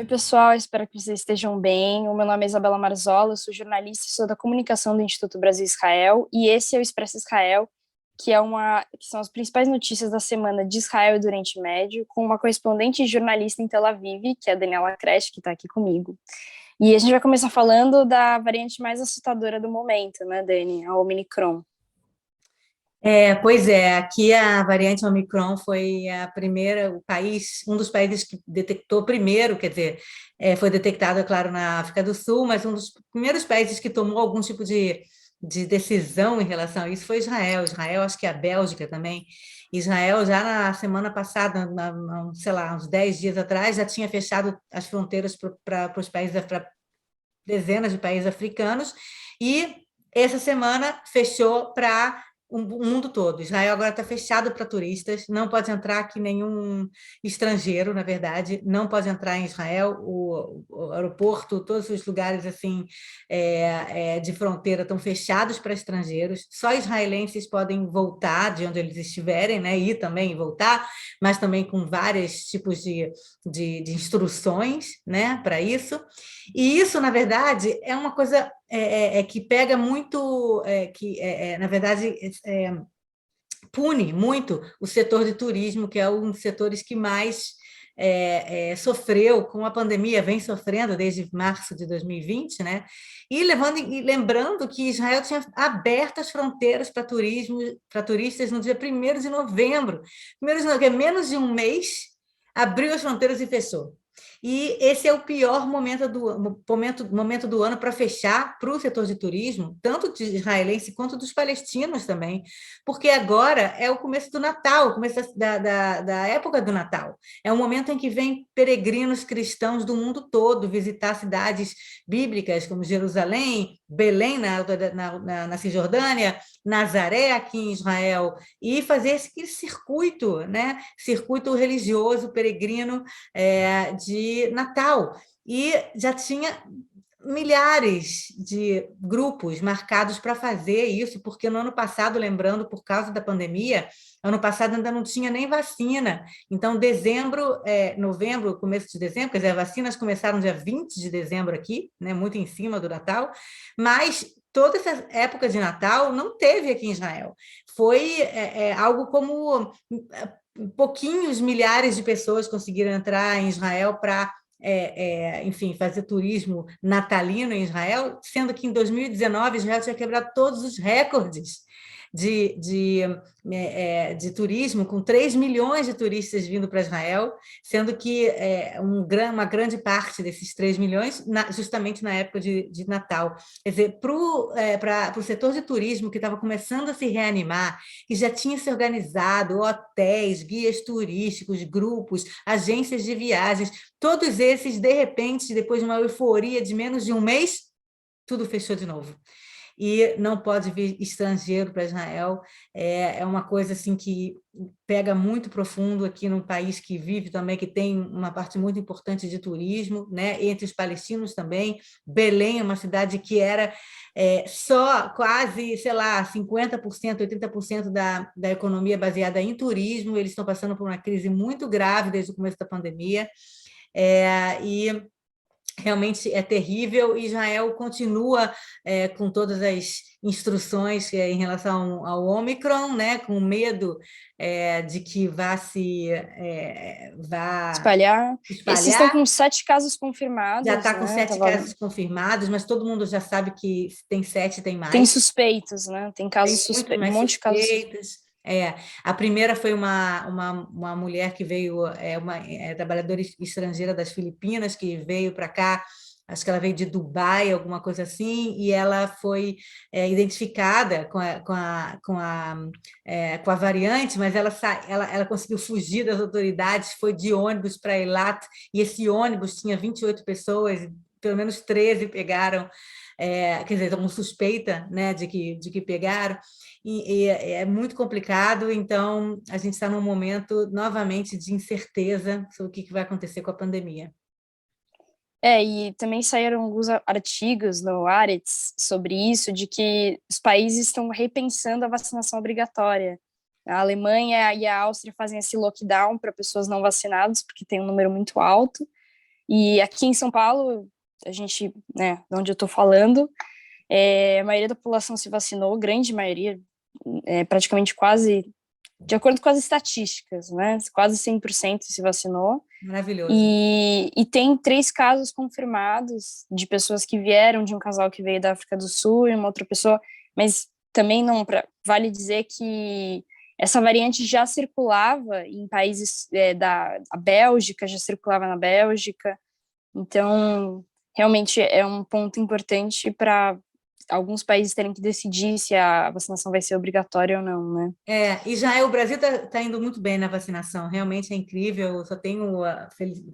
pessoal, espero que vocês estejam bem. O meu nome é Isabela Marzola, eu sou jornalista e sou da comunicação do Instituto Brasil-Israel, e esse é o Expresso Israel, que são as principais notícias da semana de Israel e do Oriente Médio, com uma correspondente e jornalista em Tel Aviv, que é a Daniela Kresh, que está aqui comigo. E a gente vai começar falando da variante mais assustadora do momento, né, Dani? A Omicron. Pois é, aqui a variante Omicron foi a primeira, um dos países que detectou primeiro, quer dizer, foi detectado, é claro, na África do Sul, mas um dos primeiros países que tomou algum tipo de decisão em relação a isso foi Israel. Israel, acho que a Bélgica também. Israel, já na semana passada, sei lá, uns 10 dias atrás, já tinha fechado as fronteiras para os países, para dezenas de países africanos, e essa semana fechou para o mundo todo. Israel agora está fechado para turistas, não pode entrar aqui nenhum estrangeiro, na verdade, não pode entrar em Israel, o aeroporto, todos os lugares assim de fronteira estão fechados para estrangeiros, só israelenses podem voltar de onde eles estiverem, né, ir também e voltar, mas também com vários tipos de instruções, né, para isso. E isso, na verdade, é uma coisa que pega muito, na verdade, pune muito o setor de turismo, que é um dos setores que mais sofreu com a pandemia, vem sofrendo desde março de 2020, né? E lembrando que Israel tinha aberto as fronteiras para turismo, para turistas no dia 1º de novembro. Que é menos de um mês, abriu as fronteiras e fechou. E esse é o pior momento do ano para fechar para o setor de turismo, tanto de israelense quanto dos palestinos também, porque agora é o começo do Natal, o começo da época do Natal. É um momento em que vêm peregrinos cristãos do mundo todo visitar cidades bíblicas como Jerusalém, Belém, na Cisjordânia, Nazaré, aqui em Israel, e fazer esse circuito, né? Circuito religioso, peregrino, de Natal. E já tinha milhares de grupos marcados para fazer isso, porque no ano passado, lembrando, por causa da pandemia, ano passado ainda não tinha nem vacina. Então, novembro, começo de dezembro, quer dizer, as vacinas começaram dia 20 de dezembro aqui, né, muito em cima do Natal, mas toda essa época de Natal não teve aqui em Israel. Foi algo como pouquinhos milhares de pessoas conseguiram entrar em Israel para enfim, fazer turismo natalino em Israel, sendo que em 2019 Israel tinha quebrado todos os recordes de, de, de turismo, com 3 milhões de turistas vindo para Israel, sendo que uma grande parte desses 3 milhões justamente na época de Natal. Quer dizer, para o setor de turismo que estava começando a se reanimar, que já tinha se organizado, hotéis, guias turísticos, grupos, agências de viagens, todos esses, de repente, depois de uma euforia de menos de um mês, tudo fechou de novo. E não pode vir estrangeiro para Israel, é uma coisa assim que pega muito profundo aqui num país que vive também, que tem uma parte muito importante de turismo, né? Entre os palestinos também. Belém é uma cidade que era só quase, sei lá, 50%, 80% da economia baseada em turismo, eles estão passando por uma crise muito grave desde o começo da pandemia, e realmente é terrível. Israel continua com todas as instruções em relação ao Ômicron, né, com medo de que vá Espalhar. se Esses estão espalhar. com 7 casos Já confirmados, está com né? 7 casos confirmados, mas todo mundo já sabe que tem 7, tem Tem mais. suspeitos, né? Tem casos Tem muito um mais monte de casos. suspeitas. A primeira foi uma mulher que veio, uma trabalhadora estrangeira das Filipinas, que veio para cá, acho que ela veio de Dubai, alguma coisa assim, e ela foi identificada com a variante, mas ela conseguiu fugir das autoridades, foi de ônibus para Eilat, e esse ônibus tinha 28 pessoas, pelo menos 13 pegaram, quer dizer, como suspeita, né, de que pegaram, e é muito complicado. Então a gente está num momento novamente de incerteza sobre o que vai acontecer com a pandemia. E também saíram alguns artigos no Haaretz sobre isso, de que os países estão repensando a vacinação obrigatória. A Alemanha e a Áustria fazem esse lockdown para pessoas não vacinadas, porque tem um número muito alto, E aqui em São Paulo, a gente, né, de onde eu estou falando, a maioria da população se vacinou, grande maioria, praticamente quase, de acordo com as estatísticas, né, quase 100% se vacinou. Maravilhoso. E tem 3 casos confirmados de pessoas que vieram, de um casal que veio da África do Sul e uma outra pessoa, mas também não, vale dizer que essa variante já circulava em países da a Bélgica, já circulava na Bélgica, então realmente é um ponto importante para alguns países terem que decidir se a vacinação vai ser obrigatória ou não, né? E já o Brasil está indo muito bem na vacinação, realmente é incrível, eu só tenho,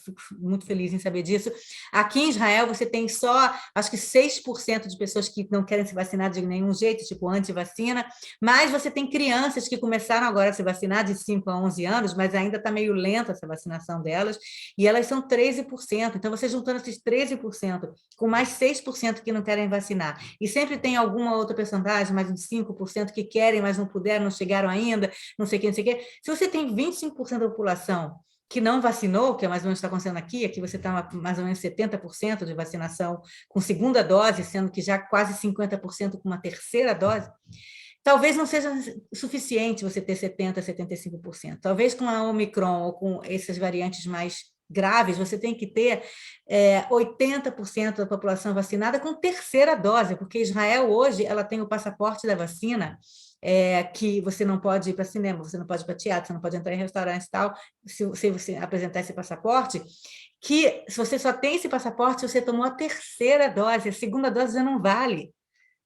fico muito feliz em saber disso. Aqui em Israel você tem só, acho que 6% de pessoas que não querem se vacinar de nenhum jeito, tipo anti-vacina, mas você tem crianças que começaram agora a se vacinar de 5 a 11 anos, mas ainda está meio lenta essa vacinação delas, e elas são 13%, então você juntando esses 13% com mais 6% que não querem vacinar, e sempre tem alguma outra percentagem, mais uns 5% que querem, mas não puderam, não chegaram ainda, não sei o que, não sei o que. Se você tem 25% da população que não vacinou, que é mais ou menos o que está acontecendo aqui você está mais ou menos 70% de vacinação com segunda dose, sendo que já quase 50% com uma terceira dose, talvez não seja suficiente você ter 70%, 75%. Talvez com a Omicron ou com essas variantes mais graves, você tem que ter 80% da população vacinada com terceira dose, porque Israel hoje ela tem o passaporte da vacina, que você não pode ir para cinema, você não pode ir para teatro, você não pode entrar em restaurante e tal, se você apresentar esse passaporte, que se você só tem esse passaporte, você tomou a terceira dose, a segunda dose já não vale.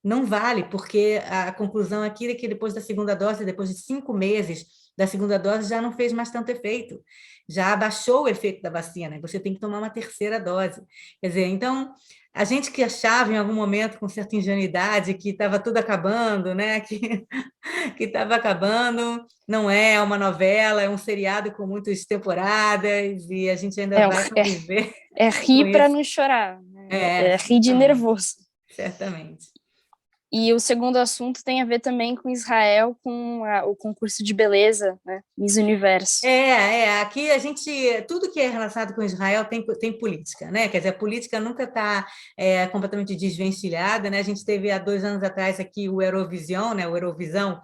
Não vale, porque a conclusão aqui é que depois da segunda dose, depois de 5 meses da segunda dose, já não fez mais tanto efeito, já abaixou o efeito da vacina, e você tem que tomar uma terceira dose. Quer dizer, então, a gente que achava em algum momento, com certa ingenuidade, que estava tudo acabando, né? Que estava acabando, não é uma novela, é um seriado com muitas temporadas, e a gente ainda É, vai conviver é com rir para isso. não chorar, né? É rir de Certamente, nervoso. certamente. E o segundo assunto tem a ver também com Israel, com o concurso de beleza, né? Miss Universo. Aqui a gente, tudo que é relacionado com Israel tem política, né? Quer dizer, a política nunca está completamente desvencilhada, né? A gente teve há 2 anos atrás aqui o Eurovision, né? O Eurovisão,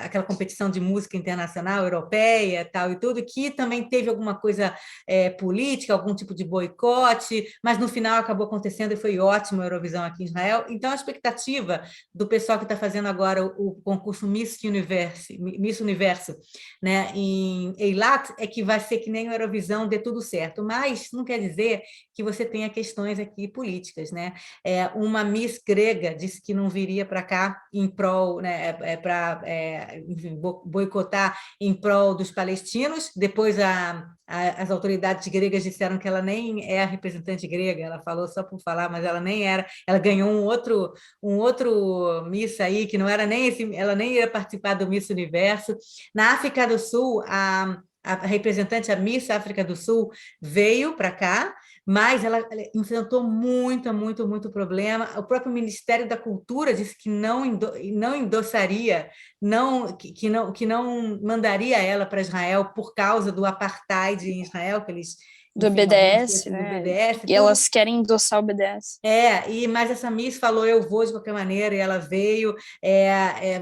aquela competição de música internacional, europeia, tal e tudo, que também teve alguma coisa política, algum tipo de boicote, mas no final acabou acontecendo e foi ótimo a Eurovisão aqui em Israel. Então, a expectativa do pessoal que está fazendo agora o concurso Miss Universo, né, em Eilat, é que vai ser que nem o Eurovisão, dê tudo certo. Mas não quer dizer que você tenha questões aqui políticas, né? Uma Miss grega disse que não viria para cá em prol, né, para boicotar em prol dos palestinos. Depois as autoridades gregas disseram que ela nem é a representante grega, ela falou só por falar, mas ela nem era, ela ganhou um outro Miss aí, que não era nem esse, ela nem ia participar do Miss Universo. Na África do Sul, a representante, a Miss África do Sul, veio para cá, mas ela enfrentou muito problema. O próprio Ministério da Cultura disse que não endossaria, que não mandaria ela para Israel por causa do apartheid em Israel, que eles, Do enfim, alguns BDS, textos do né? BDS e E tudo. elas querem endossar o BDS. Mas essa Miss falou, eu vou de qualquer maneira, e ela veio.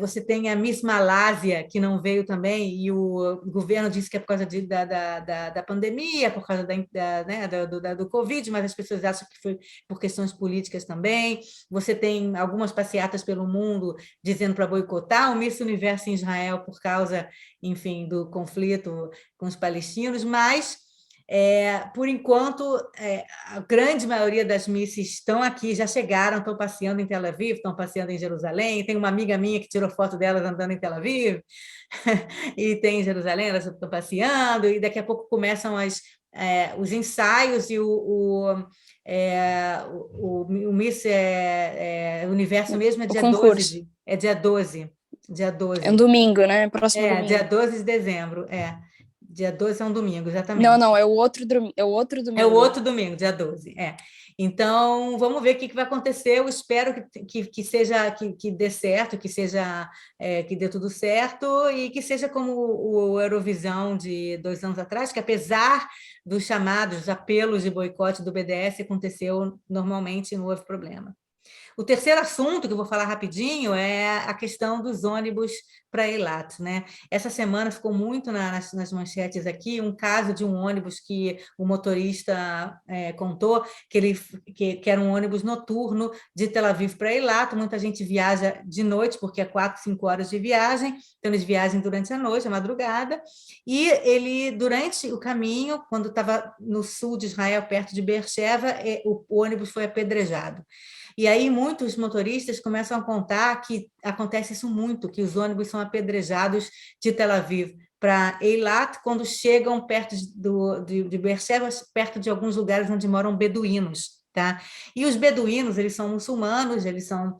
Você tem a Miss Malásia, que não veio também, e o governo disse que é por causa da pandemia, por causa né, do Covid, mas as pessoas acham que foi por questões políticas também. Você tem algumas passeatas pelo mundo dizendo para boicotar o Miss Universo em Israel por causa, enfim, do conflito com os palestinos, mas por enquanto, a grande maioria das misses estão aqui, já chegaram, estão passeando em Tel Aviv, estão passeando em Jerusalém. Tem uma amiga minha que tirou foto delas andando em Tel Aviv, e tem em Jerusalém, elas estão passeando, e daqui a pouco começam os ensaios, e o Miss Universo mesmo O concurso. dia 12. Dia É um 12. domingo, né? Próximo Dia domingo. 12 de dezembro. Dia 12 é um domingo, Não, exatamente. não, é o outro, é o outro É o domingo. outro domingo, dia 12. Então, vamos ver o que vai acontecer. Eu espero que seja que dê certo, que seja que dê tudo certo e que seja como o Eurovisão de 2 anos atrás, que apesar dos chamados apelos de boicote do BDS, aconteceu normalmente, não houve problema. O terceiro assunto que eu vou falar rapidinho é a questão dos ônibus para Eilat, né? Essa semana ficou muito nas manchetes aqui um caso de um ônibus que o motorista contou que era um ônibus noturno de Tel Aviv para Eilat. Muita gente viaja de noite, porque é 4, 5 horas de viagem, então eles viajam durante a noite, a madrugada, e ele, durante o caminho, quando estava no sul de Israel, perto de Beersheba, o ônibus foi apedrejado. E aí muitos motoristas começam a contar que acontece isso muito, que os ônibus são apedrejados de Tel Aviv para Eilat quando chegam perto de Beersheba, perto de alguns lugares onde moram beduínos. Tá? E os beduínos, eles são muçulmanos, eles são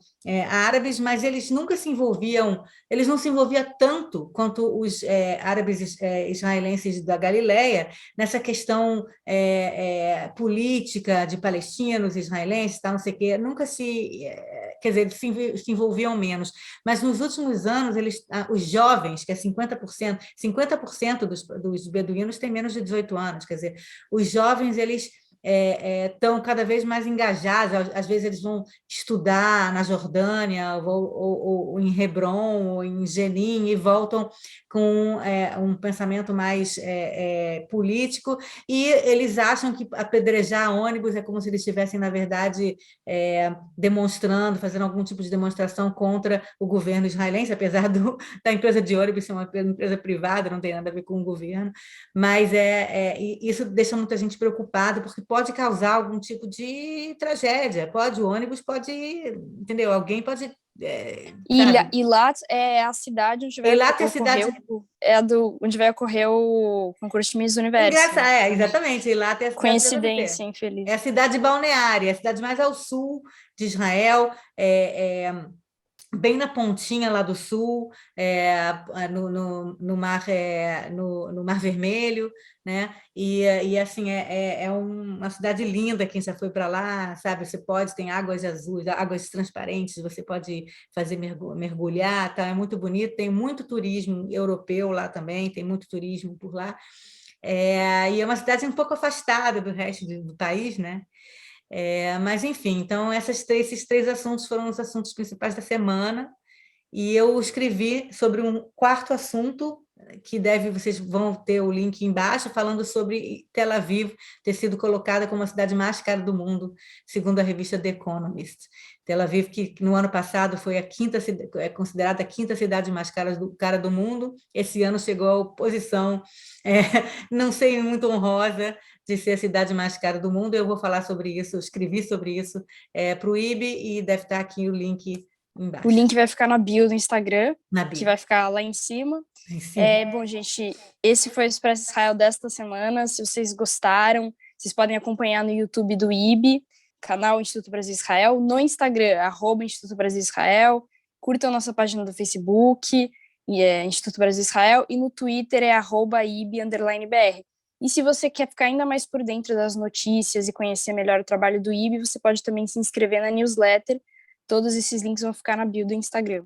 árabes, mas eles nunca se envolviam, eles não se envolviam tanto quanto os árabes israelenses da Galileia nessa questão política de palestinos, israelenses, tal, não sei o quê, nunca quer dizer, se envolviam menos, mas nos últimos anos, os jovens, que é 50% dos beduínos têm menos de 18 anos, quer dizer, os jovens, eles estão cada vez mais engajados, às vezes eles vão estudar na Jordânia, ou em Hebron, ou em Jenin, e voltam com um pensamento mais político, e eles acham que apedrejar ônibus é como se eles estivessem, na verdade, demonstrando, fazendo algum tipo de demonstração contra o governo israelense, apesar da empresa de ônibus ser uma empresa privada, não tem nada a ver com o governo, mas isso deixa muita gente preocupada, porque pode causar algum tipo de tragédia, o ônibus pode, entendeu? Alguém pode... Eilat é a cidade onde vai Eilat é a ocorrer cidade... onde vai ocorrer o concurso de Miss Universo. Engraçado, exatamente, Eilat é a cidade de Coincidência, é infeliz. a cidade balneária, é a cidade mais ao sul de Israel, bem na pontinha lá do sul, no Mar Vermelho, né? E assim é uma cidade linda. Quem já foi para lá, sabe? Você tem águas azuis, águas transparentes, você pode fazer mergulhar, tá? É muito bonito. Tem muito turismo europeu lá também, tem muito turismo por lá. E é uma cidade um pouco afastada do resto do país, né? Mas, enfim, então esses três assuntos foram os assuntos principais da semana, e eu escrevi sobre um quarto assunto, vocês vão ter o link embaixo, falando sobre Tel Aviv ter sido colocada como a cidade mais cara do mundo, segundo a revista The Economist. Tel Aviv, que no ano passado foi considerada a quinta cidade mais cara do mundo, esse ano chegou à posição, não sei, muito honrosa, de ser a cidade mais cara do mundo. Eu vou falar sobre isso, eu escrevi sobre isso para o IB, e deve estar aqui o link embaixo. O link vai ficar na bio do Instagram, que vai ficar lá em cima. Bom, gente, esse foi o Expresso Israel desta semana. Se vocês gostaram, vocês podem acompanhar no YouTube do IB, canal Instituto Brasil Israel, no Instagram, @Instituto Brasil Israel, curtam nossa página do Facebook, Instituto Brasil Israel, e no Twitter é @IB_BR. E se você quer ficar ainda mais por dentro das notícias e conhecer melhor o trabalho do IB, você pode também se inscrever na newsletter. Todos esses links vão ficar na bio do Instagram.